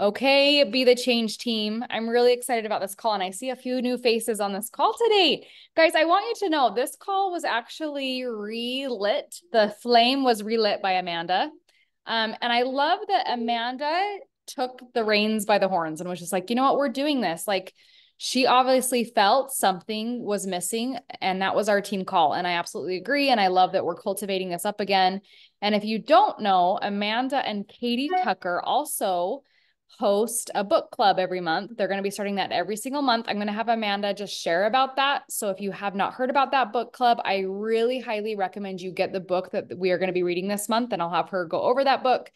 Okay, be the change team. I'm really excited about this call, and I see a few new faces on this call today. Guys, I want you to know this call was actually relit. The flame was relit by Amanda. And I love that Amanda took the reins by the horns and was just like, you know what, we're doing this. Like, she obviously felt something was missing, and that was our team call. And I absolutely agree. And I love that we're cultivating this up again. And if you don't know, Amanda and Katie Tucker also host a book club every month. They're going to be starting that every single month. I'm going to have Amanda just share about that. So if you have not heard about that book club, I really highly recommend you get the book that we are going to be reading this month, and I'll have her go over that book.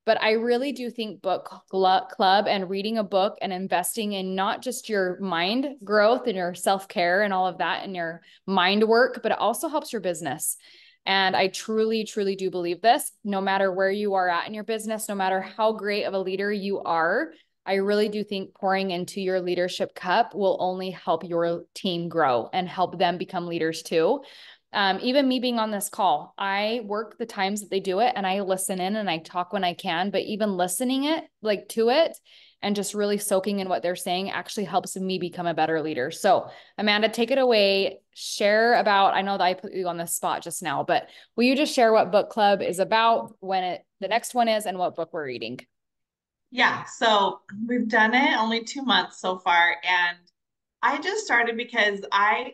But I really do think book club and reading a book and investing in not just your mind growth and your self-care and all of that and your mind work, but it also helps your business. And I truly, truly do believe this. No matter where you are at in your business, no matter how great of a leader you are, I really do think pouring into your leadership cup will only help your team grow and help them become leaders too. Even me being on this call, I work the times that they do it and I listen in and I talk when I can, but even listening it like to it and just really soaking in what they're saying actually helps me become a better leader. So Amanda, take it away. Share about, I know that I put you on the spot just now, but will you just share what book club is about, the next one is, and what book we're reading? Yeah, so we've done it only 2 months so far, and I just started because I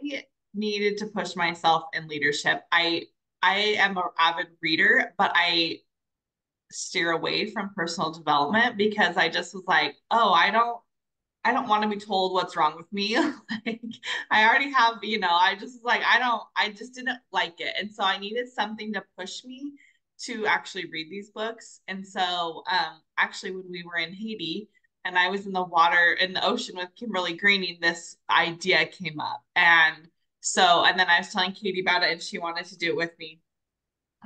needed to push myself in leadership. I am an avid reader, but I steer away from personal development because I just was like, oh, I don't want to be told what's wrong with me. Like I already have, I just was like, I just didn't like it. And so I needed something to push me to actually read these books. And so actually when we were in Haiti and I was in the water in the ocean with Kimberly Greening, this idea came up. And then I was telling Katie about it and she wanted to do it with me.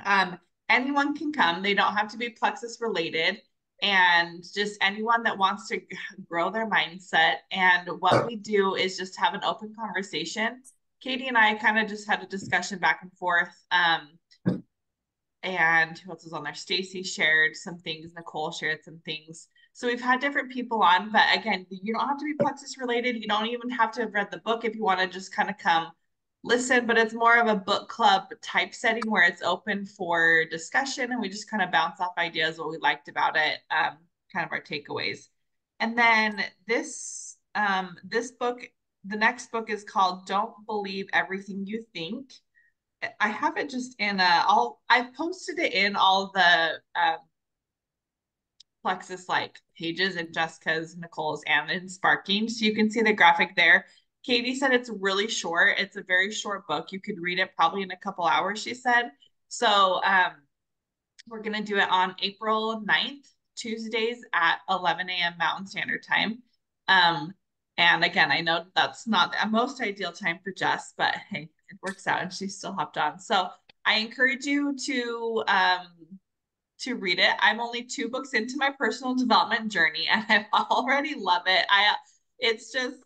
Um, Anyone can come. They don't have to be Plexus related, and just anyone that wants to grow their mindset. And what we do is just have an open conversation. Katie and I kind of just had a discussion back and forth. And who else was on there? Stacy shared some things, Nicole shared some things. So we've had different people on, but again, you don't have to be Plexus related. You don't even have to have read the book if you want to just kind of come listen, but it's more of a book club type setting where it's open for discussion and we just kind of bounce off ideas, what we liked about it, kind of our takeaways. And then this book, the next book is called Don't Believe Everything You Think. I have it just in I've posted it in all the Plexus like pages in Jessica's, Nicole's, and in Sparking. So you can see the graphic there. Katie said it's really short. It's a very short book. You could read it probably in a couple hours, she said. So we're going to do it on April 9th, Tuesdays at 11 a.m. Mountain Standard Time. Um, and again, I know that's not the most ideal time for Jess, but hey, it works out and she still hopped on. So I encourage you to read it. I'm only 2 books into my personal development journey and I already love it. It's just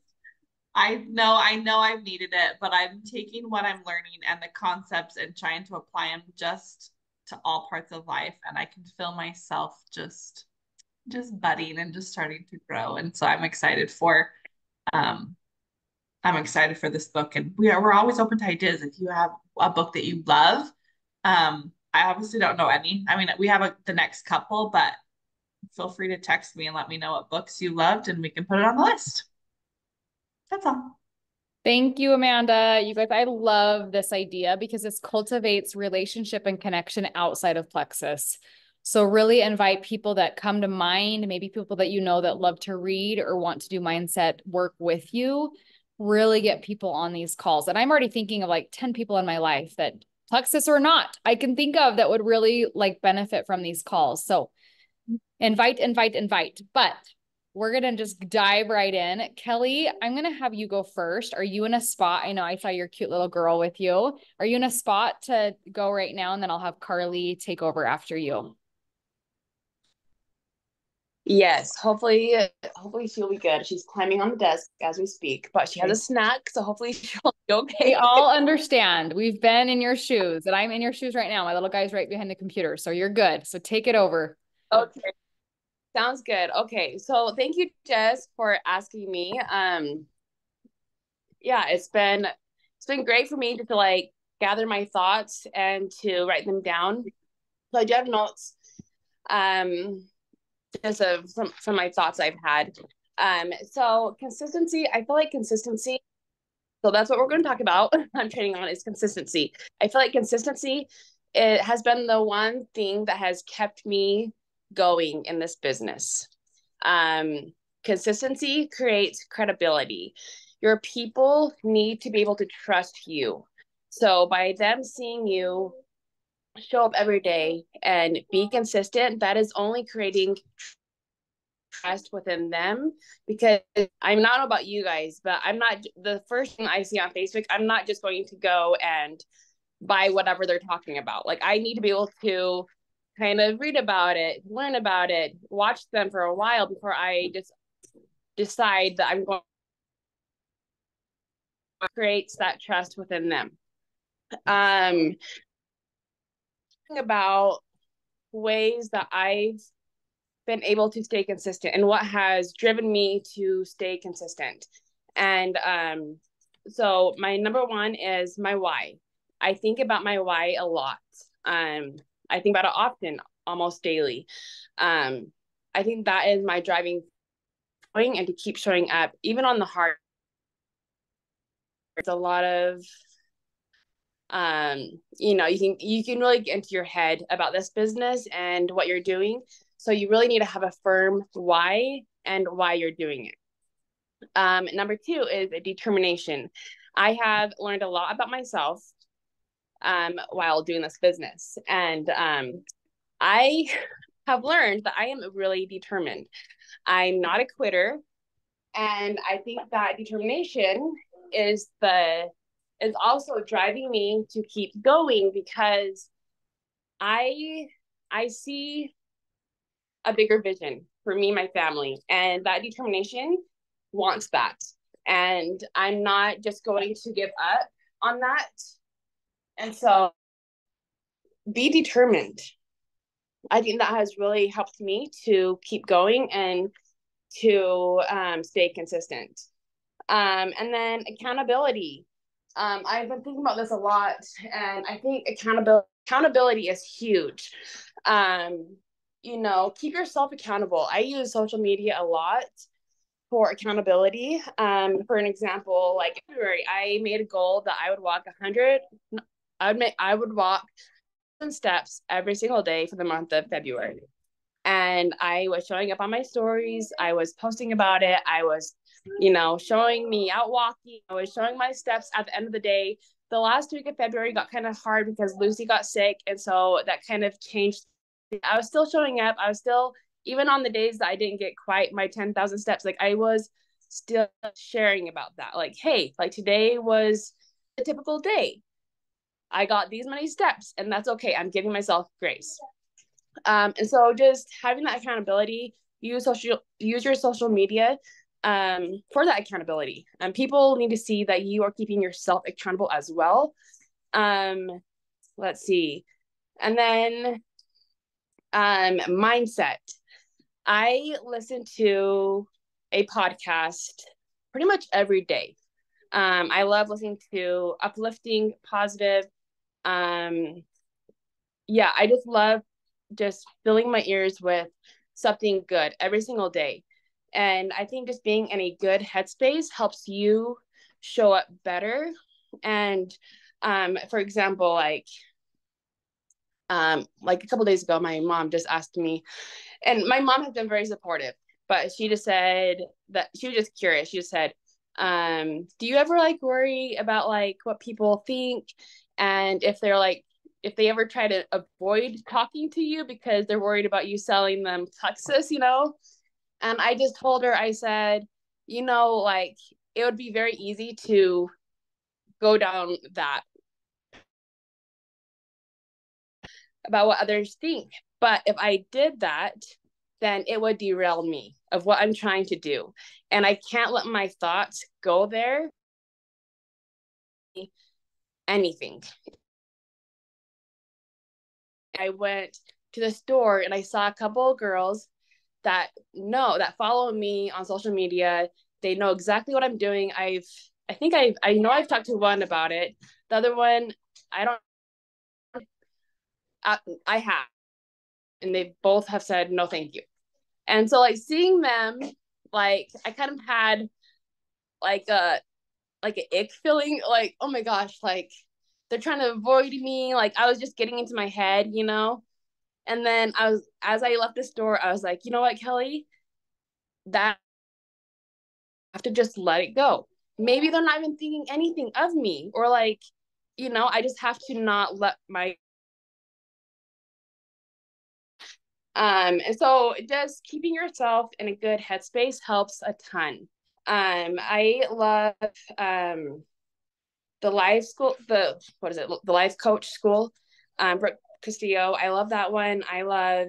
I know I've needed it, but I'm taking what I'm learning and the concepts and trying to apply them just to all parts of life. And I can feel myself just budding and just starting to grow. And so um I'm excited for this book. And we're always open to ideas. If you have a book that you love, I obviously don't know any. I mean, we have the next couple, but feel free to text me and let me know what books you loved and we can put it on the list. That's all. Thank you, Amanda. You guys, I love this idea because this cultivates relationship and connection outside of Plexus. So really invite people that come to mind, maybe people that you know that love to read or want to do mindset work with you. Really get people on these calls. And I'm already thinking of like 10 people in my life that Plexus or not, I can think of that would really like benefit from these calls. So invite, invite, invite. But we're going to just dive right in. Kellie, I'm going to have you go first. Are you in a spot? I know I saw your cute little girl with you. Are you in a spot to go right now? And then I'll have Karli take over after you. Yes, hopefully she'll be good. She's climbing on the desk as we speak, but she has a Okay. snack, so hopefully she'll be We okay. all understand. We've been in your shoes, and I'm in your shoes right now. My little guy's right behind the computer, so you're good. So take it over. Okay, sounds good. Okay, so thank you, Jess, for asking me. Yeah, it's been great for me to like gather my thoughts and to write them down. So I do have notes, um, just of some my thoughts I've had. So consistency, I feel like consistency. So that's what we're going to talk about. I'm training on is consistency. I feel like consistency it has been the one thing that has kept me going in this business. Um, Consistency creates credibility. Your people need to be able to trust you. So by them seeing you show up every day and be consistent, that is only creating trust within them because I'm not about you guys, but I'm not the first thing I see on Facebook. I'm not just going to go and buy whatever they're talking about. Like I need to be able to kind of read about it, learn about it, watch them for a while before I just decide that I'm going to create that trust within them. Um, about ways that I've been able to stay consistent and what has driven me to stay consistent. And so my number one is my why. I think about my why a lot. I think about it often, almost daily. Um, I think that is my driving point and to keep showing up, even on the hard. It's a lot of you can really get into your head about this business and what you're doing. So you really need to have a firm why and why you're doing it. Number two is a determination. I have learned a lot about myself while doing this business. And I have learned that I am really determined. I'm not a quitter. And I think that determination is the is also driving me to keep going because I I see a bigger vision for me and my family, and that determination wants that. And I'm not just going to give up on that. And so be determined. I think that has really helped me to keep going and to stay consistent. And then accountability. I've been thinking about this a lot, and I think accountability is huge. Um, keep yourself accountable. I use social media a lot for accountability. For an example, like in February, I made a goal that I would walk 100. I would walk steps every single day for the month of February. And I was showing up on my stories. I was posting about it. I was, showing me out walking. I was showing my steps at the end of the day. The last week of February got kind of hard because Lucy got sick. And so that kind of changed. I was still showing up. I was still, even on the days that I didn't get quite my 10,000 steps, like I was still sharing about that. Like, hey, like today was a typical day. I got these many steps, and that's okay. I'm giving myself grace. And so just having that accountability, use your social media for that accountability. And people need to see that you are keeping yourself accountable as well. Um, let's see. And then mindset. I listen to a podcast pretty much every day. I love listening to uplifting, positive. Um, yeah, I just love just filling my ears with something good every single day. And I think just being in a good headspace helps you show up better. And for example, like a couple days ago, my mom just asked me, and my mom has been very supportive, but she just said that she was just curious. She just said, do you ever like worry about like what people think? And if they ever try to avoid talking to you because they're worried about you selling them Texas. And I just told her, I said, like it would be very easy to go down that about what others think. But if I did that, then it would derail me of what I'm trying to do. And I can't let my thoughts go there. Anything. I went to the store and I saw a couple of girls that follow me on social media. They know exactly what I'm doing. I know I've talked to one about it. The other one, I don't. I have, and they both have said no, thank you. And so, like, seeing them, like, I kind of had like an ick feeling, like, oh my gosh, like they're trying to avoid me. Like, I was just getting into my head, you know. And then as I left the store, I was like, you know what, Kellie, that I have to just let it go. Maybe they're not even thinking anything of me, or like, you know, I just have to not let my and so just keeping yourself in a good headspace helps a ton. I love the life school, the life coach school, Brooke Castillo. I love that one. I love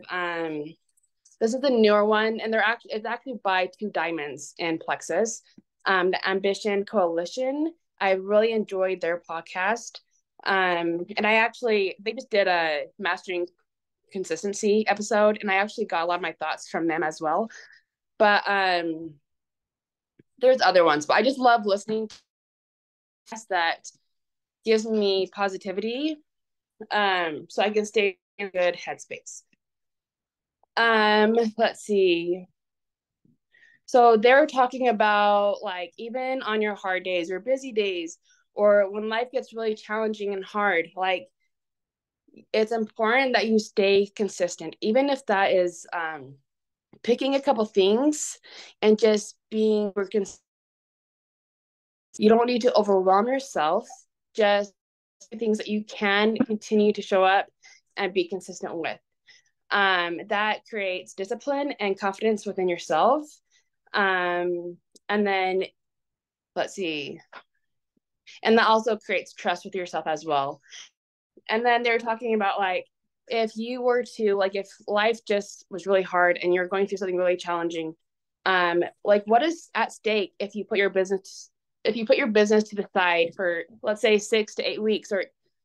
this is the newer one, and it's actually by Two Diamonds in Plexus. The Ambition Coalition. I really enjoyed their podcast. And they just did a mastering consistency episode, and I actually got a lot of my thoughts from them as well. But there's other ones, but I just love listening to that gives me positivity, so I can stay in a good headspace. Let's see. So they're talking about, like, even on your hard days or busy days, or when life gets really challenging and hard, like, it's important that you stay consistent, even if that is picking a couple things and just being consistent. You don't need to overwhelm yourself. Just things that you can continue to show up and be consistent with. That creates discipline and confidence within yourself. And then, let's see. And that also creates trust with yourself as well. And then they're talking about, like, if you were to, like, if life just was really hard and you're going through something really challenging, like, what is at stake if you put your business to the side for, let's say, 6 to 8 weeks,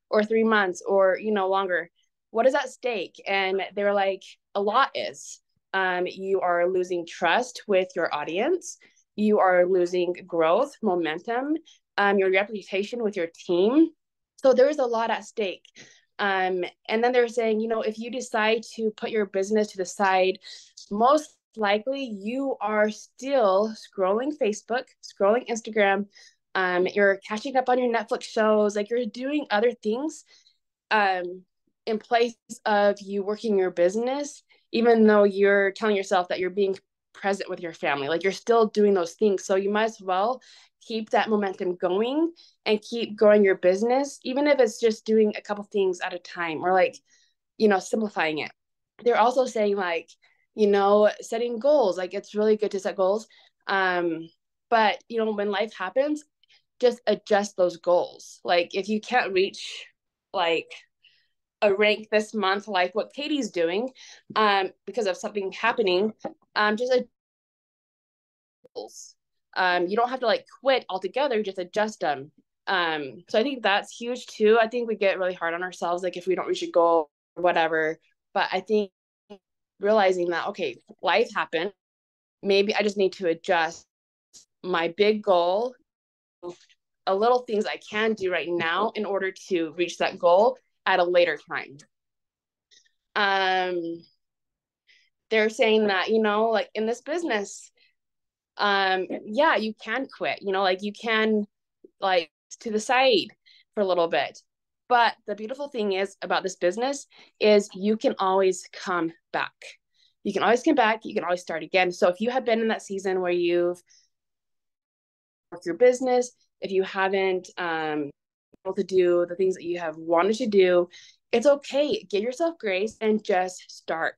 or 3 months, or, you know, longer? What is at stake? And they're like, a lot is. You are losing trust with your audience. You are losing growth, momentum, your reputation with your team. So there's a lot at stake. And then they're saying, you know, if you decide to put your business to the side, most likely you are still scrolling Facebook, scrolling Instagram. You're catching up on your Netflix shows, like, you're doing other things in place of you working your business, even though you're telling yourself that you're being present with your family. Like, you're still doing those things. So you might as well keep that momentum going and keep growing your business, even if it's just doing a couple things at a time, or, like, you know, simplifying it. They're also saying, like, you know, setting goals. Like, it's really good to set goals. But, you know, when life happens, just adjust those goals. Like, if you can't reach, like, a rank this month, like what Katie's doing, because of something happening, just adjust goals. You don't have to, like, quit altogether, just adjust them. So I think that's huge too. I think we get really hard on ourselves, like, if we don't reach a goal or whatever. But I think realizing that, okay, life happened. Maybe I just need to adjust my big goal, a little things I can do right now in order to reach that goal at a later time. They're saying that, you know, like, in this business, yeah, you can quit, you know, like, you can, like, to the side for a little bit. But the beautiful thing is about this business is you can always come back. You can always come back. You can always start again. So if you have been in that season where you've worked your business, if you haven't able to do the things that you have wanted to do, it's okay. Give yourself grace and just start.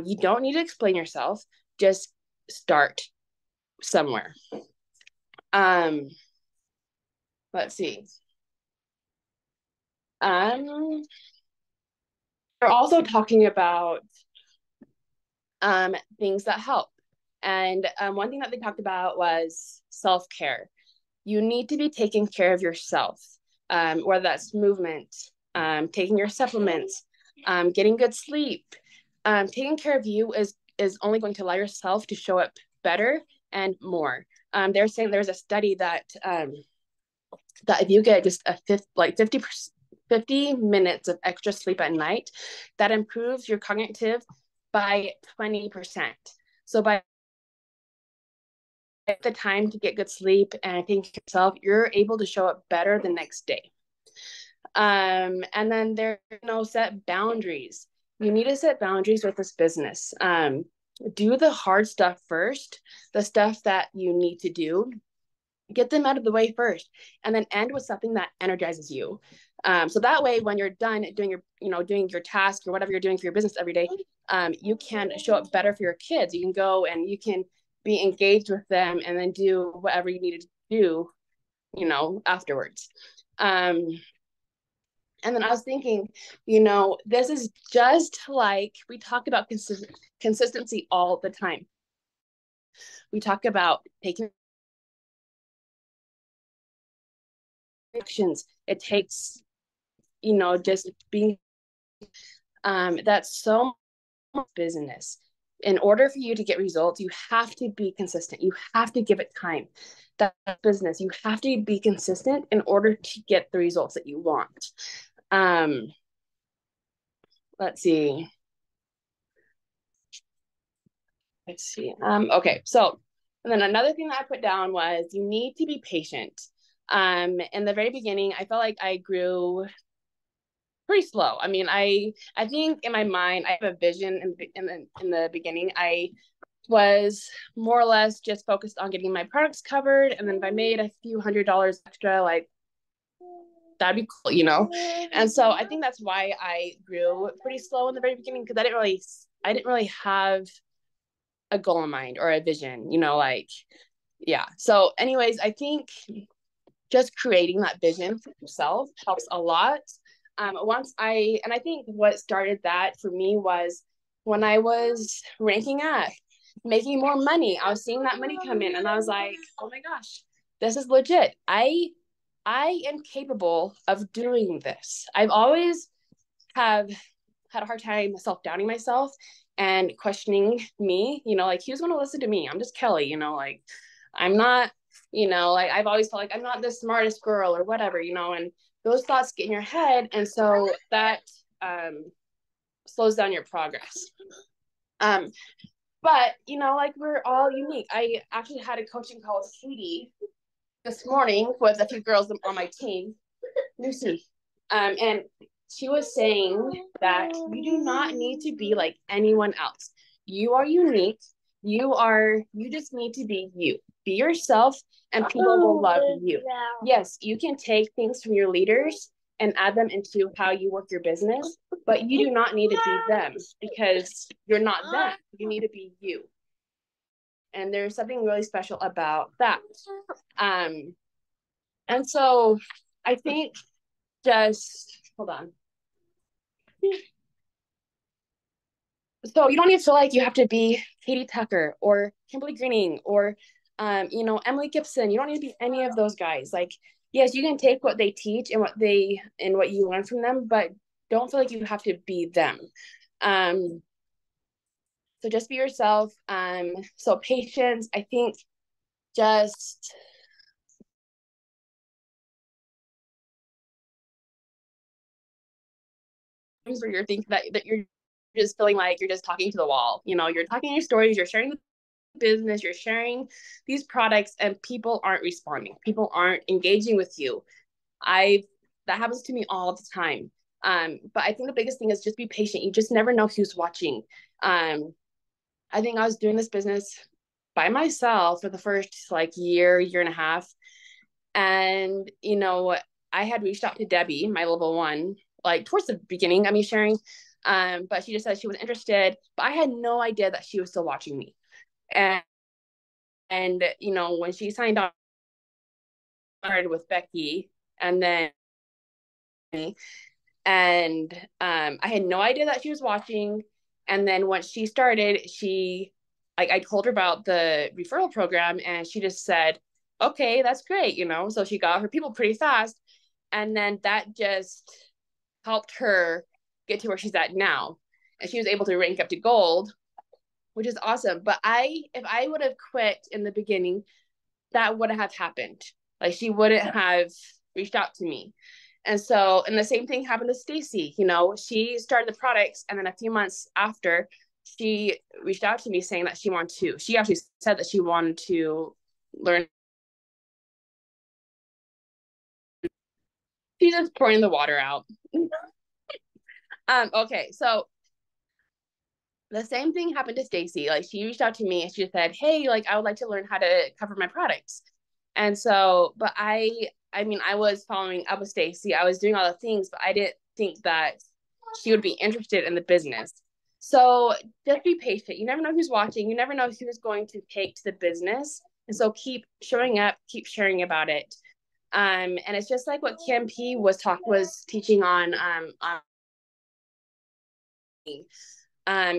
You don't need to explain yourself. Just start somewhere. Let's see. They're also talking about things that help. And one thing that they talked about was self-care. You need to be taking care of yourself, whether that's movement, taking your supplements, getting good sleep. Taking care of you is only going to allow yourself to show up better and more. They're saying there's a study that that if you get just a 50 minutes of extra sleep at night, that improves your cognitive by 20%. So by the time to get good sleep and taking care of yourself, you're able to show up better the next day. And then there, set boundaries. You need to set boundaries with this business. Do the hard stuff first, the stuff that you need to do. Get them out of the way first, and then end with something that energizes you. So that way, when you're done doing your task or whatever you're doing for your business every day, you can show up better for your kids. You can go and you can be engaged with them, and then do whatever you needed to do, afterwards. And then I was thinking, this is just like we talk about consistency all the time. We talk about taking actions. It takes, just being, that's so much business. In order for you to get results, you have to be consistent. You have to give it time. That's business. You have to be consistent in order to get the results that you want. Let's see. Okay. So, and then another thing that I put down was you need to be patient. In the very beginning, I felt like I grew pretty slow. I mean, I think in my mind, I have a vision in the beginning. I was more or less just focused on getting my products covered. And then if I made a few $100s extra, like, that'd be cool, And so I think that's why I grew pretty slow in the very beginning, because I didn't really have a goal in mind or a vision, yeah. So anyways, I think just creating that vision for yourself helps a lot. I think what started that for me was when I was ranking up, making more money. I was seeing that money come in, and I was like, oh my gosh, this is legit. I am capable of doing this. I've always have had a hard time self-doubting myself and questioning me, like, who's going to listen to me? I'm just Kellie, like, I'm not, like, I've always felt like I'm not the smartest girl or whatever, and those thoughts get in your head. And so that slows down your progress. But, like, we're all unique. I actually had a coaching call with Katie this morning with a few girls on my team, Lucy. And she was saying that you do not need to be like anyone else. You are unique. You just need to be you. Be yourself, and people will love you. Yes, you can take things from your leaders and add them into how you work your business, but you do not need to be them, because you're not them. You need to be you. And there's something really special about that. And so I think just hold on. So you don't need to feel like you have to be Katie Tucker or Kimberly Greening or Emily Gibson. You don't need to be any of those guys. Like, yes, you can take what they teach and what you learn from them, but don't feel like you have to be them. So just be yourself. So patience, I think, just where you're thinking that you're just feeling like you're just talking to the wall. You're talking your stories, you're sharing the business, you're sharing these products, and people aren't responding. People aren't engaging with you. That happens to me all the time. But I think the biggest thing is just be patient. You just never know who's watching. I think I was doing this business by myself for the first year and a half. And, I had reached out to Debbie, my level one, towards the beginning of me sharing. But she just said she was interested, but I had no idea that she was still watching me. And when she signed on, started with Becky, and then I had no idea that she was watching. And then once she started, I told her about the referral program, and she just said, okay, that's great, you know. So she got her people pretty fast. And then that just helped her get to where she's at now. And she was able to rank up to gold, which is awesome. But if I would have quit in the beginning, that wouldn't have happened. Like, she wouldn't have reached out to me. And the same thing happened to Stacy. You know, she started the products, and then a few months after, she reached out to me saying that she actually said that she wanted to learn. She's just pouring the water out. Okay, so the same thing happened to Stacy. Like, she reached out to me and she said, hey, like, I would like to learn how to cover my products. And so, but I mean, I was following up with Stacy. I was doing all the things, but I didn't think that she would be interested in the business. So just be patient. You never know who's watching. You never know who's going to take to the business. And so keep showing up, keep sharing about it. And it's just like what Kim P was teaching on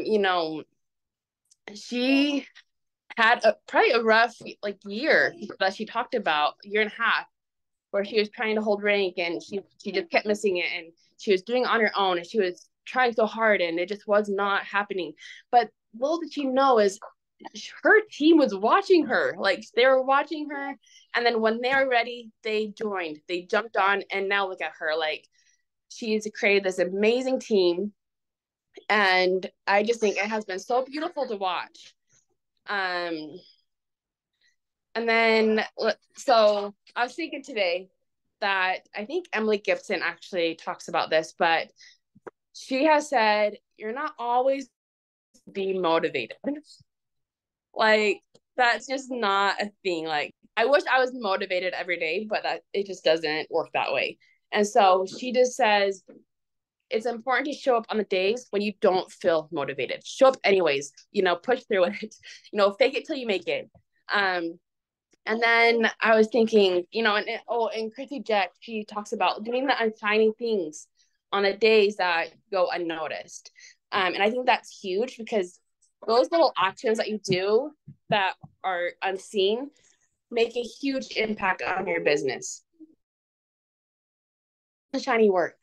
you know, she had probably a rough like year that she talked about, year and a half, where she was trying to hold rank, and she just kept missing it, and she was doing it on her own, and she was trying so hard, and it just was not happening. But little did she know is her team was watching her. Like, they were watching her, and then when they were ready, they joined, they jumped on, and now look at her. Like, she's created this amazing team, and I just think it has been so beautiful to watch. um And then, so I was thinking today that I think Emily Gibson actually talks about this, but she has said, you're not always being motivated. Like, that's just not a thing. Like, I wish I was motivated every day, but it just doesn't work that way. And so she just says, it's important to show up on the days when you don't feel motivated. Show up anyways, you know, push through it, you know, fake it till you make it. And then I was thinking, you know, and Chrissy Jack, she talks about doing the unshiny things on the days that go unnoticed. And I think that's huge, because those little actions that you do that are unseen make a huge impact on your business. Shiny work.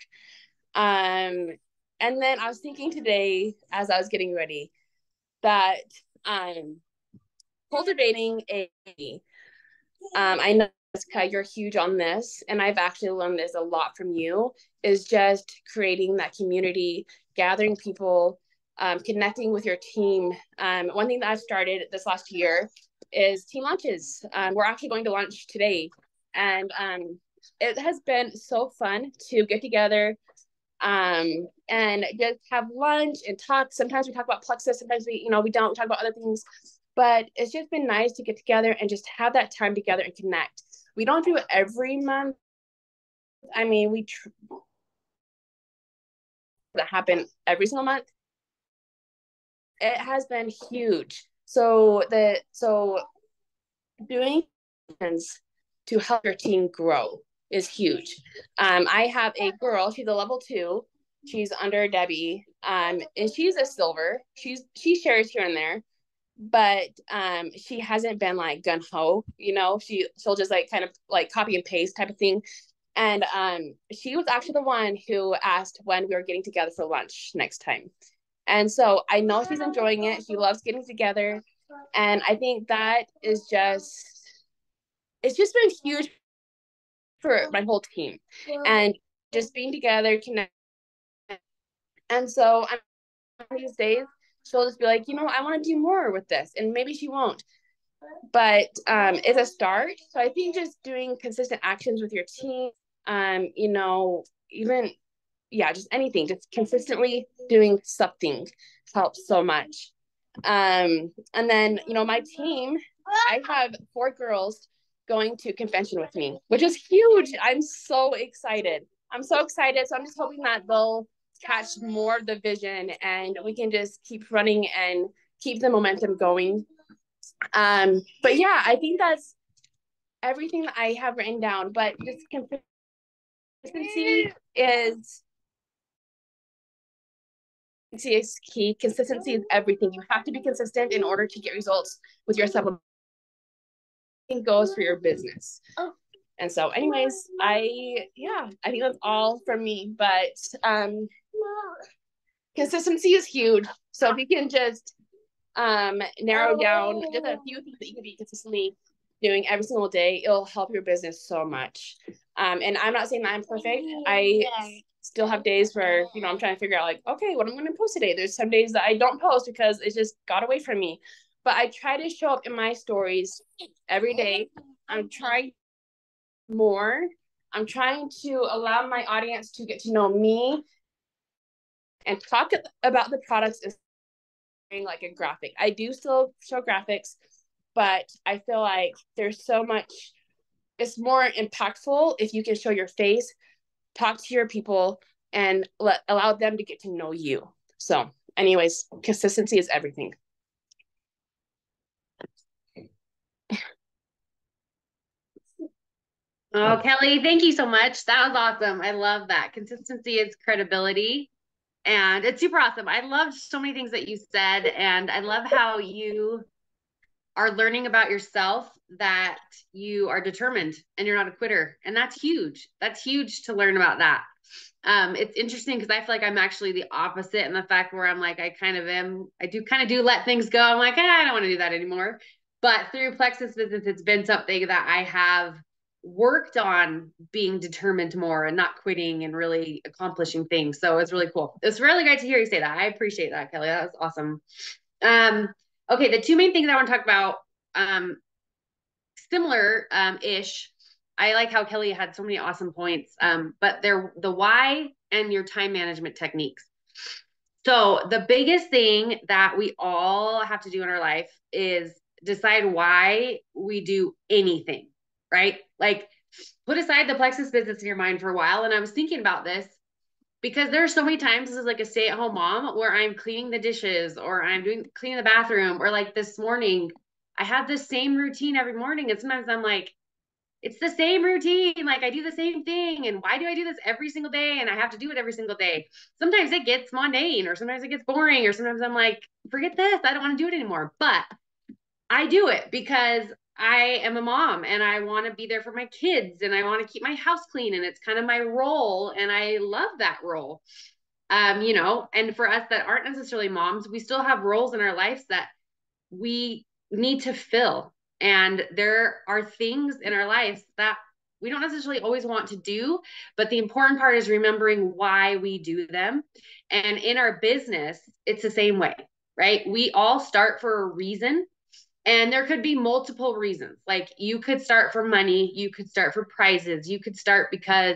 And then I was thinking today, as I was getting ready, that cultivating I know, Jessica, you're huge on this, and I've actually learned this a lot from you, is just creating that community, gathering people, connecting with your team. One thing that I've started this last year is team lunches. We're actually going to lunch today, and it has been so fun to get together and just have lunch and talk. Sometimes we talk about plexus, sometimes we don't talk about other things, but it's just been nice to get together and just have that time together and connect. We don't do it every month. I mean, that happen every single month. It has been huge. So doing things to help your team grow is huge. I have a girl, she's a level 2. She's under Debbie. And she's a silver. She shares here and there, but she hasn't been like gung-ho, you know. She'll just like kind of like copy and paste type of thing. And she was actually the one who asked when we were getting together for lunch next time. And so I know she's enjoying it. She loves getting together. And I think that is it's just been huge for my whole team. And just being together, connect. And so these days, she'll just be like, you know, I want to do more with this. And maybe she won't. But it's a start. So I think just doing consistent actions with your team, you know, even, yeah, just anything, just consistently doing something helps so much. And then, you know, my team, I have 4 girls going to convention with me, which is huge. I'm so excited. So I'm just hoping that they'll catch more of the vision, and we can just keep running and keep the momentum going. But yeah, I think that's everything that I have written down. But just consistency is Consistency is key. Consistency is everything. You have to be consistent in order to get results with your supplement. Goes for your business. And so anyways, I think that's all from me, but consistency is huge. So if you can just narrow down just a few things that you can be consistently doing every single day, it'll help your business so much. And I'm not saying that I'm perfect. I still have days where, you know, I'm trying to figure out like, okay, what I'm going to post today. There's some days that I don't post because it just got away from me. But I try to show up in my stories every day. I'm trying more. I'm trying to allow my audience to get to know me and talk about the products as like a graphic. I do still show graphics, but I feel like there's so much, it's more impactful if you can show your face, talk to your people, and allow them to get to know you. So anyways, consistency is everything. Oh, Kelly, thank you so much. That was awesome. I love that. Consistency is credibility. And it's super awesome. I loved so many things that you said. And I love how you are learning about yourself, that you are determined and you're not a quitter. And that's huge. That's huge to learn about that. It's interesting because I feel like I'm actually the opposite in the fact where I'm like, I do kind of do let things go. I'm like, I don't want to do that anymore. But through Plexus Business, it's been something that I have worked on, being determined more and not quitting and really accomplishing things. So it's really cool. It's really great to hear you say that. I appreciate that, Kelly. That was awesome. Okay, the two main things I want to talk about, similar ish. I like how Kelly had so many awesome points, but they're the why and your time management techniques. So the biggest thing that we all have to do in our life is decide why we do anything, right? Like, put aside the Plexus business in your mind for a while. And I was thinking about this because there are so many times as like a stay-at-home mom where I'm cleaning the dishes or I'm cleaning the bathroom, or like this morning, I have the same routine every morning. And sometimes I'm like, it's the same routine. Like, I do the same thing. And why do I do this every single day? And I have to do it every single day. Sometimes it gets mundane, or sometimes it gets boring, or sometimes I'm like, forget this. I don't want to do it anymore. But I do it because I am a mom and I want to be there for my kids and I want to keep my house clean. And it's kind of my role. And I love that role. You know, and for us that aren't necessarily moms, we still have roles in our lives that we need to fill. And there are things in our lives that we don't necessarily always want to do, but the important part is remembering why we do them. And in our business, it's the same way, right? We all start for a reason. And there could be multiple reasons. Like, you could start for money, you could start for prizes, you could start because,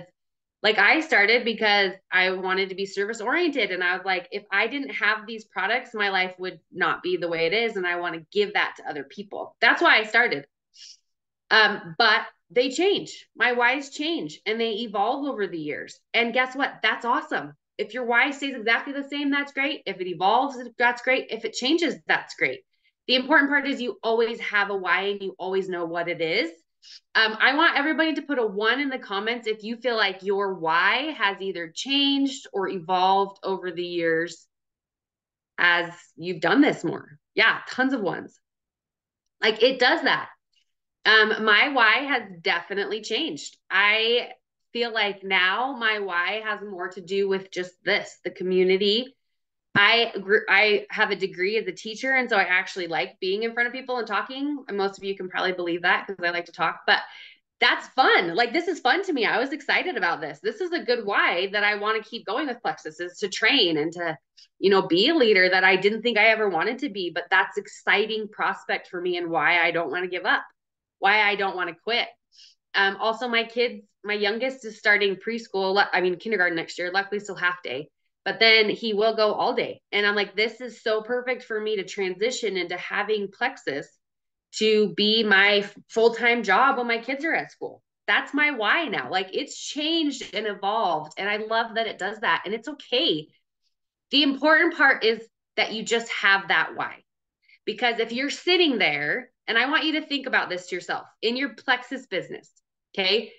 like, I started because I wanted to be service oriented. And I was like, if I didn't have these products, my life would not be the way it is. And I want to give that to other people. That's why I started. But they change. My whys change and they evolve over the years. And guess what? That's awesome. If your why stays exactly the same, that's great. If it evolves, that's great. If it changes, that's great. The important part is you always have a why and you always know what it is. I want everybody to put a 1 in the comments if you feel like your why has either changed or evolved over the years as you've done this more. Yeah, tons of ones. Like, it does that. My why has definitely changed. I feel like now my why has more to do with just this, the community. I have a degree as a teacher, and so I actually like being in front of people and talking. And most of you can probably believe that because I like to talk, but that's fun. Like, this is fun to me. I was excited about this. This is a good why that I want to keep going with Plexus, is to train and to, you know, be a leader that I didn't think I ever wanted to be, but that's exciting prospect for me and why I don't want to give up, why I don't want to quit. Also, my kids, my youngest is starting preschool, kindergarten next year, luckily still half day, but then he will go all day. And I'm like, this is so perfect for me to transition into having Plexus to be my full-time job when my kids are at school. That's my why now. Like, it's changed and evolved. And I love that it does that. And it's okay. The important part is that you just have that why. Because if you're sitting there, and I want you to think about this to yourself in your Plexus business, okay?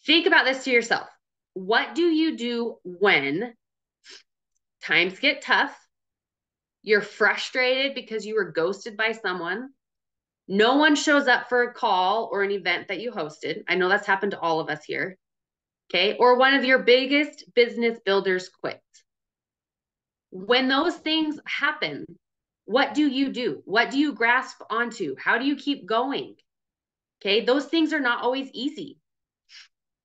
Think about this to yourself. What do you do when times get tough. You're frustrated because you were ghosted by someone. No one shows up for a call or an event that you hosted. I know that's happened to all of us here. Okay. Or one of your biggest business builders quit. When those things happen, what do you do? What do you grasp onto? How do you keep going? Okay. Those things are not always easy,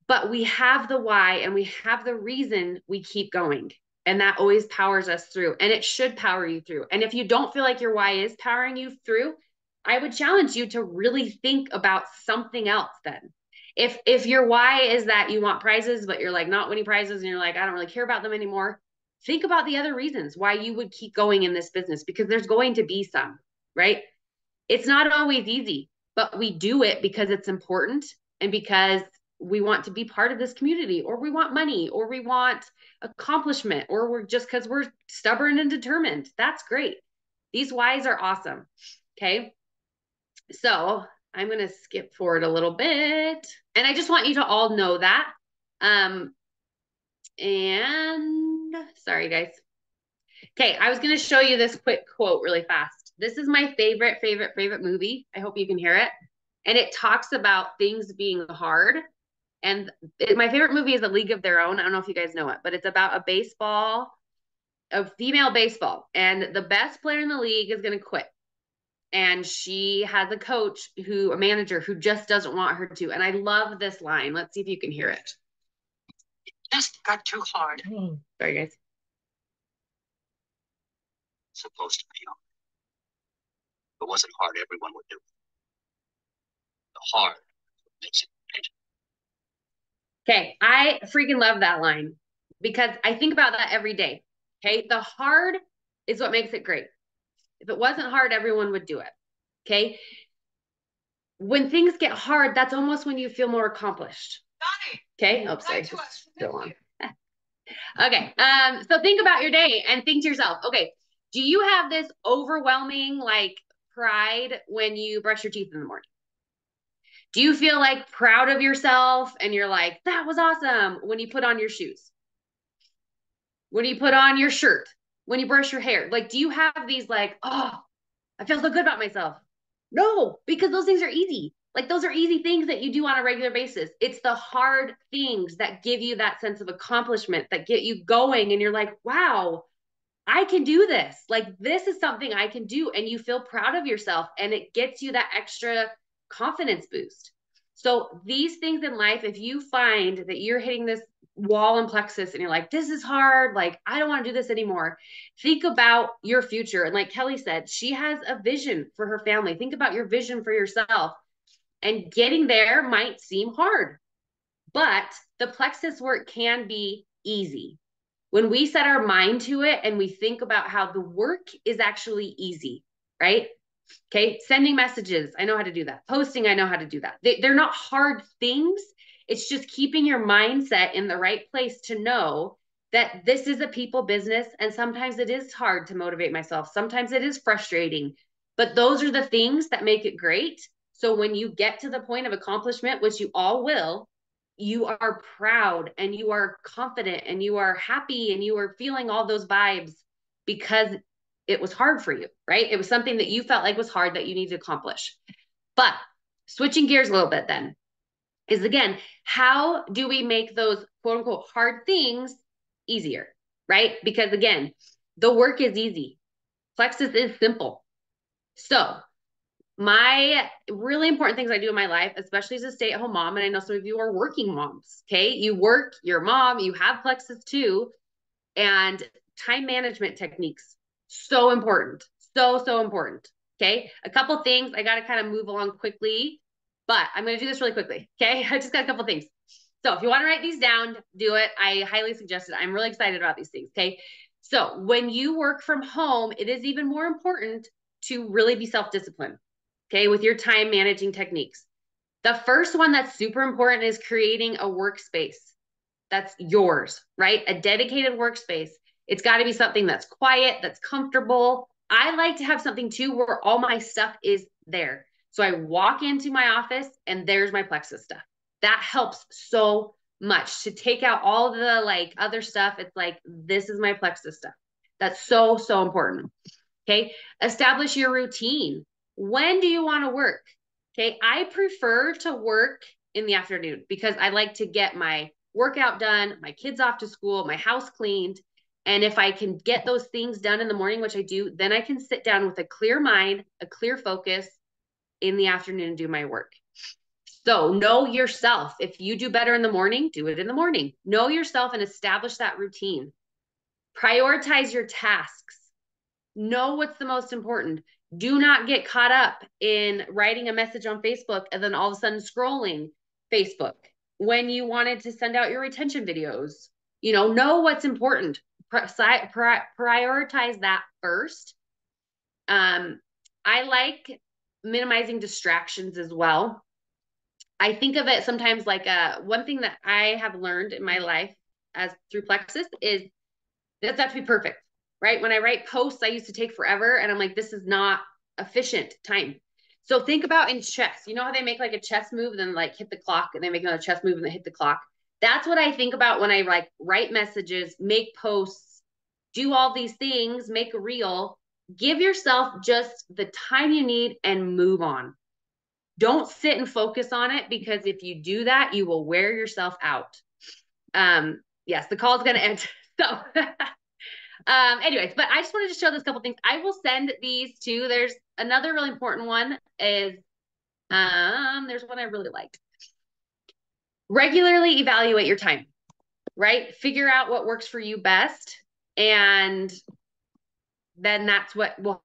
but we have the why and we have the reason we keep going. And that always powers us through, and it should power you through. And if you don't feel like your why is powering you through, I would challenge you to really think about something else then. If your why is that you want prizes, but you're like not winning prizes and you're like, I don't really care about them anymore, think about the other reasons why you would keep going in this business, because there's going to be some, right? It's not always easy, but we do it because it's important and because we want to be part of this community, or we want money, or we want accomplishment, or we're just because we're stubborn and determined. That's great. These whys are awesome. Okay. So I'm going to skip forward a little bit, and I just want you to all know that. And sorry, guys. Okay. I was going to show you this quick quote really fast. This is my favorite movie. I hope you can hear it. And it talks about things being hard. And my favorite movie is A League of Their Own. I don't know if you guys know it, but it's about a female baseball. And the best player in the league is going to quit. And she has a manager who just doesn't want her to. And I love this line. Let's see if you can hear it. It just got too hard. Sorry, guys. Supposed to be hard. If it wasn't hard, everyone would do it. The hard makes it great. Okay, I freaking love that line because I think about that every day. Okay, the hard is what makes it great. If it wasn't hard, everyone would do it. Okay, when things get hard, that's almost when you feel more accomplished. Okay, oh, sorry, still on. Okay, so think about your day and think to yourself, okay, do you have this overwhelming like pride when you brush your teeth in the morning? Do you feel like proud of yourself and you're like, that was awesome when you put on your shoes? When you put on your shirt? When you brush your hair? Like, do you have these like, oh, I feel so good about myself? No, because those things are easy. Like, those are easy things that you do on a regular basis. It's the hard things that give you that sense of accomplishment, that get you going. And you're like, wow, I can do this. Like, this is something I can do. And you feel proud of yourself, and it gets you that extra confidence boost. So these things in life, if you find that you're hitting this wall and plexus and you're like, this is hard, like, I don't want to do this anymore, think about your future. And like Kelly said, she has a vision for her family. Think about your vision for yourself. And getting there might seem hard, but the plexus work can be easy. When we set our mind to it and we think about how the work is actually easy, right? Okay, sending messages, I know how to do that. Posting, I know how to do that. They're not hard things. It's just keeping your mindset in the right place to know that this is a people business. And sometimes it is hard to motivate myself. Sometimes it is frustrating, but those are the things that make it great. So when you get to the point of accomplishment, which you all will, you are proud and you are confident and you are happy and you are feeling all those vibes because it was hard for you, right? It was something that you felt like was hard that you need to accomplish. But switching gears a little bit then is, again, how do we make those quote unquote hard things easier, right? Because again, the work is easy. Plexus is simple. So my really important things I do in my life, especially as a stay-at-home mom, and I know some of you are working moms, okay? You work, you're a mom, you have plexus too, and time management techniques. So important. So important. Okay. A couple things. I got to kind of move along quickly, but I'm going to do this really quickly. Okay. I just got a couple things. So if you want to write these down, do it. I highly suggest it. I'm really excited about these things. Okay. So when you work from home, it is even more important to really be self-disciplined. Okay. With your time managing techniques. The first one that's super important is creating a workspace that's yours, right? A dedicated workspace. It's got to be something that's quiet, that's comfortable. I like to have something too where all my stuff is there. So I walk into my office and there's my plexus stuff. That helps so much to take out all the like other stuff. It's like, this is my plexus stuff. That's so, so important. Okay. Establish your routine. When do you want to work? Okay. I prefer to work in the afternoon because I like to get my workout done, my kids off to school, my house cleaned. And if I can get those things done in the morning, which I do, then I can sit down with a clear mind, a clear focus in the afternoon and do my work. So know yourself. If you do better in the morning, do it in the morning. Know yourself and establish that routine. Prioritize your tasks. Know what's the most important. Do not get caught up in writing a message on Facebook and then all of a sudden scrolling Facebook when you wanted to send out your retention videos. Know what's important. Prioritize that first. I like minimizing distractions as well. I think of it sometimes like one thing that I have learned in my life as through Plexus is it doesn't have to be perfect, right? When I write posts, I used to take forever and I'm like, this is not efficient time. So think about in chess, you know how they make like a chess move and then like hit the clock and they make another chess move and they hit the clock. That's what I think about when I like write messages, make posts, do all these things, make a reel, give yourself just the time you need and move on. Don't sit and focus on it because if you do that, you will wear yourself out. Yes, the call is going to end. So anyways, but I just wanted to show this couple things. I will send these too. There's another really important one is, there's one I really liked. Regularly evaluate your time, right? Figure out what works for you best. And then that's what will